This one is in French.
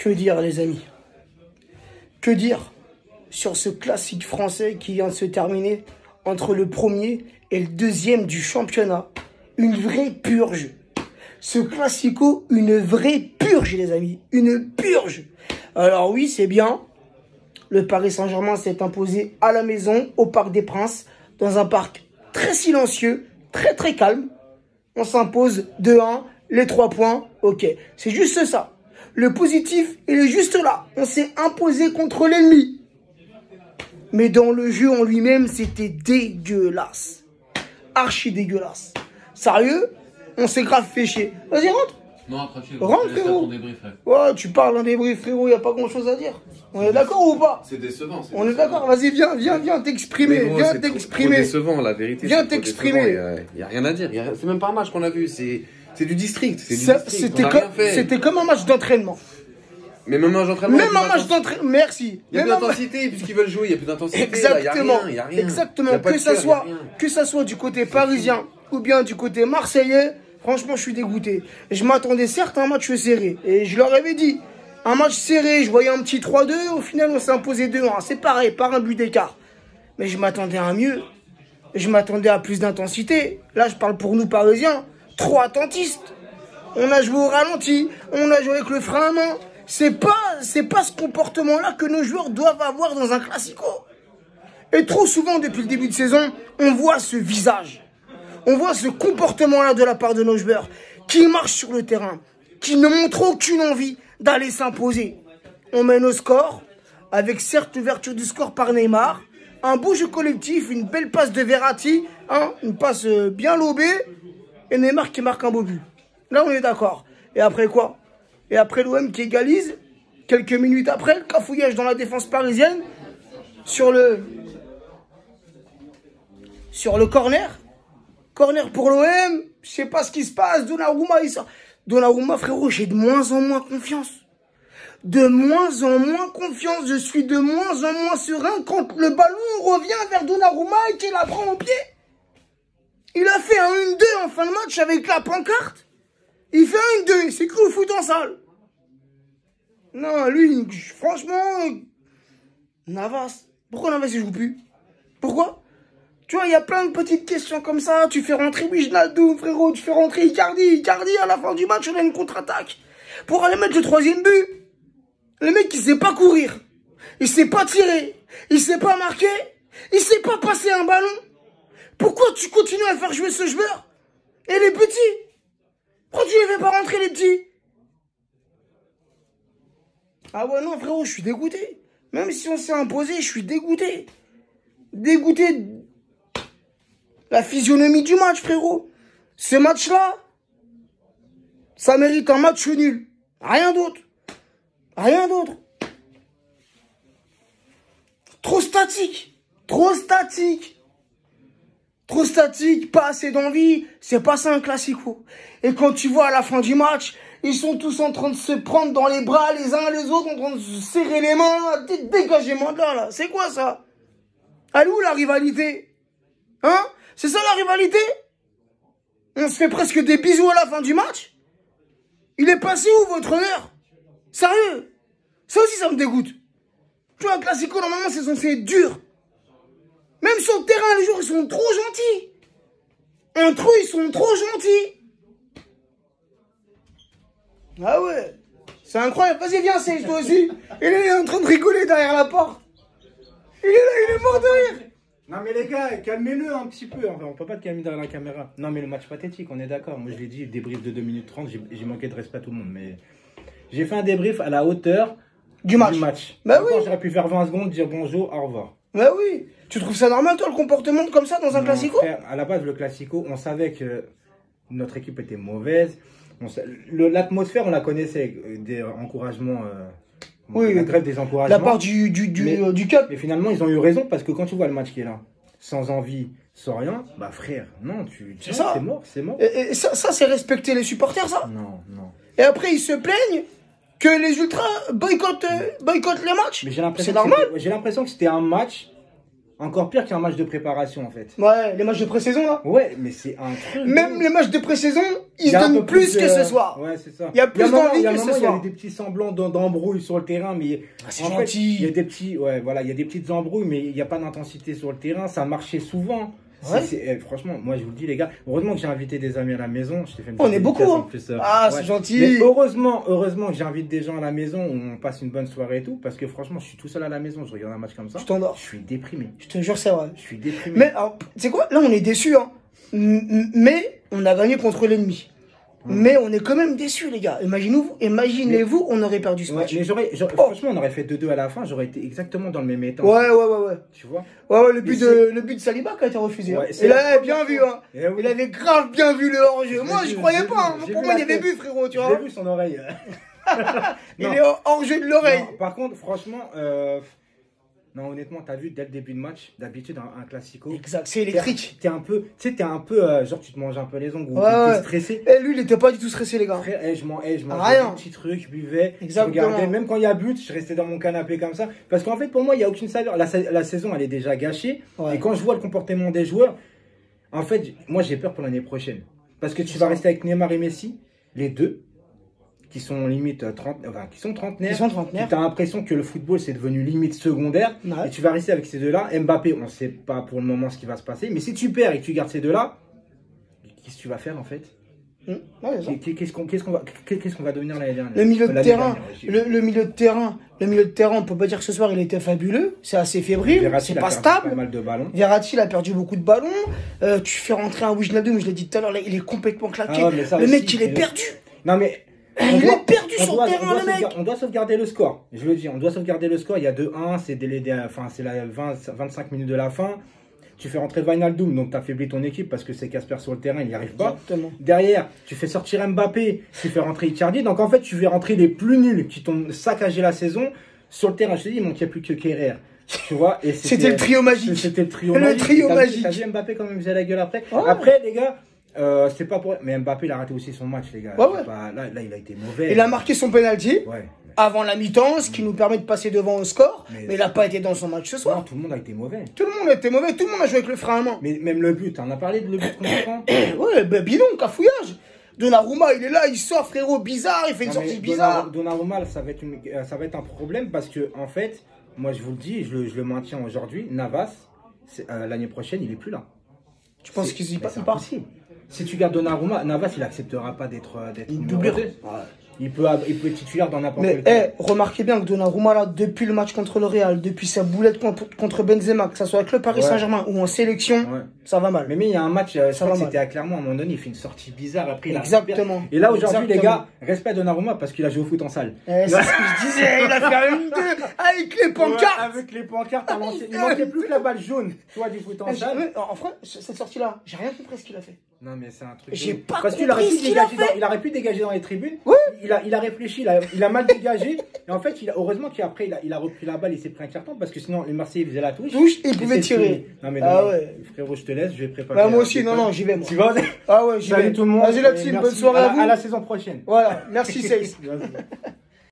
Que dire, les amis? Que dire sur ce classique français qui vient de se terminer entre le premier et le deuxième du championnat? Une vraie purge. Ce classico, une vraie purge, les amis. Une purge. Alors oui, c'est bien. Le Paris Saint-Germain s'est imposé à la maison, au Parc des Princes, dans un parc très silencieux, très très calme. On s'impose 2-1, les 3 points, ok. C'est juste ça. Le positif, il est juste là. On s'est imposé contre l'ennemi. Mais dans le jeu en lui-même, c'était dégueulasse. Archi dégueulasse. Sérieux? On s'est grave fait chier. Vas-y, rentre. Non, tranquille. Rentre, frérot. Ouais, tu parles d'un débrief, frérot, y a pas grand-chose à dire. On est d'accord ou pas? C'est décevant. On est d'accord, vas-y, viens t'exprimer. Viens t'exprimer. C'est décevant, la vérité. Viens t'exprimer. Il n'y a rien à dire. C'est même pas un match qu'on a vu. C'est du district. C'était comme un match d'entraînement. Mais même un match d'entraînement. Même un match d'entraînement. Merci. Il y a plus d'intensité, puisqu'ils veulent jouer, il y a plus d'intensité. Exactement. Il y a rien. Exactement. Que ça soit du côté parisien ou bien du côté marseillais, franchement, je suis dégoûté. Je m'attendais certes à un match serré. Et je leur avais dit, un match serré, je voyais un petit 3-2. Au final, on s'est imposé 2-1. C'est pareil, par un but d'écart. Mais je m'attendais à mieux. Je m'attendais à plus d'intensité. Là, je parle pour nous parisiens. Trop attentistes. On a joué au ralenti. On a joué avec le frein à main. C'est pas ce comportement-là que nos joueurs doivent avoir dans un classico. Et trop souvent, depuis le début de saison, on voit ce visage. On voit ce comportement-là de la part de nos joueurs qui marchent sur le terrain, qui ne montrent aucune envie d'aller s'imposer. On mène au score, avec certes l'ouverture du score par Neymar, un beau jeu collectif, une belle passe de Verratti, une passe bien lobée, et Neymar qui marque un beau but. Là, on est d'accord. Et après quoi? Et après l'OM qui égalise, quelques minutes après, le cafouillage dans la défense parisienne, sur le corner. Corner pour l'OM, je sais pas ce qui se passe, Donnarumma, il sort. Donnarumma, frérot, j'ai de moins en moins confiance. De moins en moins confiance, je suis de moins en moins serein quand le ballon revient vers Donnarumma et qu'il la prend au pied. Il a fait un 1-2 en fin de match avec la pancarte. Il fait un 1-2, il s'est cru au foot en salle. Non, lui, franchement, Navas. Pourquoi Navas il joue plus? Pourquoi? Tu vois, il y a plein de petites questions comme ça. Tu fais rentrer Wijnaldum, frérot. Tu fais rentrer Icardi. Icardi, à la fin du match, on a une contre-attaque. Pour aller mettre le 3e but. Le mec, il sait pas courir. Il sait pas tirer. Il sait pas marquer. Il sait pas passer un ballon. Pourquoi tu continues à faire jouer ce joueur? Et les petits? Pourquoi tu les fais pas rentrer, les petits? Ah ouais, non, frérot, je suis dégoûté. Même si on s'est imposé, je suis dégoûté. Dégoûté. La physionomie du match, frérot. Ce match-là, ça mérite un match nul. Rien d'autre. Rien d'autre. Trop statique. Trop statique. Trop statique, pas assez d'envie. C'est pas ça un classico. Et quand tu vois à la fin du match, ils sont tous en train de se prendre dans les bras les uns les autres, en train de se serrer les mains. Dégagez-moi de là. C'est quoi ça? Elle est où la rivalité? Hein? C'est ça la rivalité? On se fait presque des bisous à la fin du match? Il est passé où votre honneur? Sérieux? Ça aussi ça me dégoûte. Tu vois, un classico normalement c'est censé être dur. Même sur le terrain les joueurs ils sont trop gentils. Entre eux ils sont trop gentils. Ah ouais. C'est incroyable. Vas-y viens Sage toi aussi. Il est en train de rigoler derrière la porte. Il est là, il est mort de rire. Non mais les gars, calmez-le un petit peu. Enfin, on peut pas te calmer derrière la caméra. Non mais le match pathétique, on est d'accord. Moi je l'ai dit, débrief de 2 minutes 30, j'ai manqué de respect à tout le monde. Mais j'ai fait un débrief à la hauteur du match. Bah oui. J'aurais pu faire 20 secondes, dire bonjour, au revoir. Bah oui. Tu trouves ça normal toi le comportement comme ça dans un classico? Frère, à la base le classico, on savait que notre équipe était mauvaise. L'atmosphère on la connaissait, des encouragements... oui, la trêve des encouragements. La part du cup. Mais finalement, ils ont eu raison parce que quand tu vois le match qui est là, sans envie, sans rien, bah frère, non, c'est mort, c'est mort. Et ça c'est respecter les supporters, ça? Non, non. Et après, ils se plaignent que les ultras boycottent les matchs. Mais c'est normal. J'ai l'impression que c'était un match encore pire qu'un match de préparation, en fait. Ouais, les matchs de pré-saison, là. Ouais, mais c'est un truc. Même les matchs de pré-saison, il se donne plus que ce soir. Ouais, c'est ça. Il y a plus d'envie que ce soir. Il y a des petits semblants d'embrouilles sur le terrain, mais c'est gentil. Il y a des petits, ouais, voilà, il y a des petites embrouilles, mais il n'y a pas d'intensité sur le terrain. Ça marchait souvent. Ouais. Franchement, moi je vous le dis les gars, heureusement que j'ai invité des amis à la maison. Je t'ai fait une on est beaucoup, hein. Plus, c'est gentil. Mais heureusement que j'invite des gens à la maison où on passe une bonne soirée et tout, parce que franchement, je suis tout seul à la maison, je regarde un match comme ça. Je t'endors. Je suis déprimé. Je te jure, c'est vrai. Je suis déprimé. Mais tu sais quoi, là on est déçus, hein. Mais on a gagné contre l'ennemi. Mais on est quand même déçus, les gars. Imaginez-vous, on aurait perdu ce match. Mais franchement, on aurait fait 2-2 à la fin, j'aurais été exactement dans le même état. Ouais. Tu vois? Ouais, le but de Saliba qui a été refusé. Ouais, il avait bien vu, hein. Oui. Il avait grave bien vu le hors-jeu. Moi, je croyais pas. Hein. Pour moi, il y avait but, frérot, tu vois. J'ai vu son oreille. Il est hors-jeu de l'oreille. Par contre, franchement, non, honnêtement, t'as vu dès le début de match, d'habitude, un classico. Exact, c'est électrique. T'es un peu, genre, tu te manges un peu les ongles, ou t'es stressé. Et lui, il était pas du tout stressé, les gars. Frère, je mangeais des petits trucs, je buvais. Exactement. Je regardais, même quand il y a but, je restais dans mon canapé comme ça. Parce qu'en fait, pour moi, il n'y a aucune saveur. La saison, elle est déjà gâchée. Ouais. Et quand je vois le comportement des joueurs, en fait, moi, j'ai peur pour l'année prochaine. Parce que tu vas rester avec Neymar et Messi, les deux, qui sont limite qui sont trentenaires. Tu as l'impression que le football c'est devenu limite secondaire. Ouais. Et tu vas rester avec ces deux-là. Mbappé, on ne sait pas pour le moment ce qui va se passer. Mais si tu perds et que tu gardes ces deux-là, qu'est-ce que tu vas faire en fait? Qu'est-ce qu'on va devenir l'année dernière? Le milieu de terrain, le milieu de terrain, on peut pas dire que ce soir il était fabuleux. C'est assez fébrile, c'est pas stable. Pas mal de ballons. Verratti, il a perdu beaucoup de ballons. Tu fais rentrer un Wijnaldum, je l'ai dit tout à l'heure, il est complètement claqué. Le mec, il est perdu. Non mais il est perdu sur le terrain, le mec. On doit sauvegarder le score. Je le dis, on doit sauvegarder le score. Il y a 2-1, c'est la 25 minutes de la fin. Tu fais rentrer Wijnaldum, donc tu affaiblis ton équipe parce que c'est Casper sur le terrain, il n'y arrive pas. Exactement. Derrière, tu fais sortir Mbappé, tu fais rentrer Icardi. Donc en fait, tu fais rentrer les plus nuls qui t'ont saccagé la saison sur le terrain. Je te dis, il manquait plus que Kerrer. Tu vois, c'était le trio magique. C'était le trio magique. T'as vu Mbappé quand même faisait la gueule après. Ouais. Après, les gars. C'est pas pour... Mais Mbappé, il a raté aussi son match, les gars. Ouais. Là, il a été mauvais. Il a marqué son penalty avant la mi-temps, ce qui nous permet de passer devant au score. Mais il n'a pas été dans son match ce soir. Non, tout le monde a été mauvais. Tout le monde a été mauvais. Tout le monde a joué avec le frein à main. Mais même le but, on a parlé de le but qu'on prend. Ouais, bidon, cafouillage. Donnarumma, il est là, il sort, frérot, bizarre, il fait une sortie bizarre. Donnarumma, ça va être un problème parce que, en fait, moi je vous le dis, je le maintiens aujourd'hui, Navas, l'année prochaine, il est plus là. Tu penses qu'il part? Si tu gardes Donnarumma, Navas, il acceptera pas d'être doublure. Il peut être titulaire dans n'importe quel club. Remarquez bien que Donnarumma, là, depuis le match contre le Real, depuis sa boulette contre Benzema, que ce soit avec le Paris Saint-Germain ou en sélection, ça va mal. Mais il y a un match, c'était à Clermont, à un moment donné, il fait une sortie bizarre. Après, exactement. Et là, aujourd'hui, les gars, respect Donnarumma parce qu'il a joué au foot en salle. C'est ce que je disais, il a fait un 2 avec les pancartes. Avec les pancartes, il manquait plus que la balle jaune, toi, du foot en salle. En vrai, cette sortie-là, j'ai rien compris ce qu'il a fait. Non, mais c'est un truc. J'ai pas parce qu'il aurait pu dégager dans les tribunes. Oui. Il a réfléchi, il a mal dégagé. Et en fait, heureusement qu'après, il a repris la balle, il s'est pris un carton parce que sinon, les Marseillais faisaient la touche. Et il pouvait tirer. Non, mais frérot, je te laisse, je vais préparer. Bah, moi aussi, non, j'y vais. Moi. Tu vas? Ah ouais, j'y vais. Salut tout le monde. Vas-y, la team, bonne soirée à vous. À la saison prochaine. Voilà, merci, Seis.